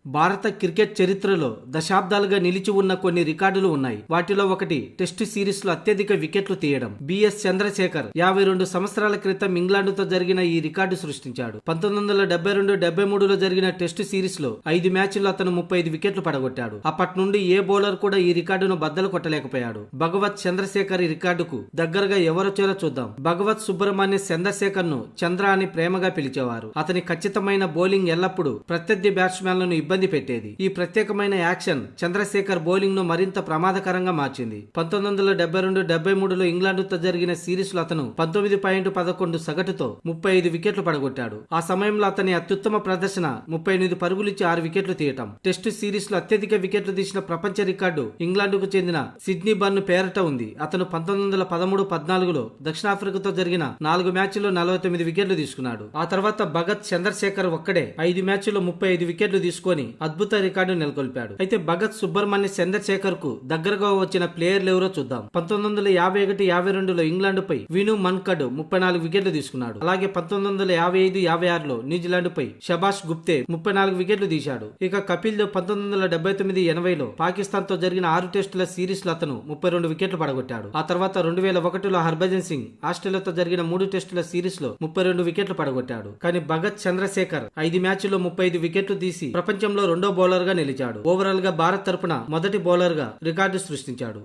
భారత క్రికెట్ చరిత్రలో దశాబ్దాలుగా నిలిచి ఉన్న కొన్ని రికార్డులు ఉన్నాయి. వాటిలో ఒకటి టెస్టు సిరీస్ లో అత్యధిక వికెట్లు తీయడం. బిఎస్ చంద్రశేఖర్ 52 సంవత్సరాల క్రితం ఇంగ్లాండ్తో జరిగిన ఈ రికార్డు సృష్టించాడు. 1972-73లో జరిగిన టెస్టు సిరీస్ లో 5 మ్యాచ్ల్లో అతను 35 వికెట్లు పడగొట్టాడు. అప్పటి నుండి ఏ బౌలర్ కూడా ఈ రికార్డును బద్దలు కొట్టలేకపోయాడు. భగవత్ చంద్రశేఖర్ ఈ రికార్డుకు దగ్గరగా ఎవరొచ్చారో చూద్దాం. భగవత్ సుబ్రహ్మణ్య చంద్రశేఖర్ ను చంద్ర అని ప్రేమగా పిలిచేవారు. అతని ఖచ్చితమైన బౌలింగ్ ఎల్లప్పుడూ ప్రత్యర్థి బ్యాట్స్మెన్లను ఇబ్బంది పెట్టేది. ఈ ప్రత్యేకమైన యాక్షన్ చంద్రశేఖర్ బౌలింగ్ ను మరింత ప్రమాదకరంగా మార్చింది. 1972-73లో ఇంగ్లాండ్తో జరిగిన సిరీస్ లో అతను 19.11 సగటుతో 35 వికెట్లు పడగొట్టాడు. ఆ సమయంలో అతని అత్యుత్తమ ప్రదర్శన 38 పరుగులిచ్చి 6 వికెట్లు తీయటం. టెస్టు సిరీస్ లో అత్యధిక వికెట్లు తీసిన ప్రపంచ రికార్డు ఇంగ్లాండ్కు చెందిన సిడ్నీ బర్న్ పేరట ఉంది. అతను 1913-14లో దక్షిణాఫ్రికాతో జరిగిన 4 మ్యాచ్ల్లో 49 వికెట్లు తీసుకున్నాడు. ఆ తర్వాత భగత్ చంద్రశేఖర్ ఒక్కడే 5 మ్యాచ్ల్లో 35 వికెట్లు తీసుకొని అద్భుత రికార్డు నెలకొల్పాడు. అయితే భగత్ సుబ్రహ్మణ్య చంద్రశేఖర్ కు దగ్గరగా వచ్చిన ప్లేయర్లు ఎవరో చూద్దాం. 1951-52లో ఇంగ్లాండ్ పై విను మన్కడ్ 34 వికెట్లు తీసుకున్నాడు. అలాగే 1955-56లో న్యూజిలాండ్ పై షబాష్ గుప్తే 34 వికెట్లు తీశాడు. ఇక కపిల్ దేవ్ 1979-80లో పాకిస్తాన్ తో జరిగిన 6 టెస్టుల సిరీస్ లో అతను 32 వికెట్లు పడగొట్టాడు. ఆ తర్వాత 2001లో హర్భజన్ సింగ్ ఆస్ట్రేలియాతో జరిగిన 3 టెస్టుల సిరీస్ లో 32 వికెట్లు పడగొట్టాడు. కానీ భగత్ చంద్రశేఖర్ 5 మ్యాచ్ల్లో 35 వికెట్లు తీసి ప్రపంచంలో రెండో బౌలర్ గా నిలిచాడు. ఓవరాల్ గా భారత్ తరపున మొదటి బౌలర్ గా రికార్డు సృష్టించాడు.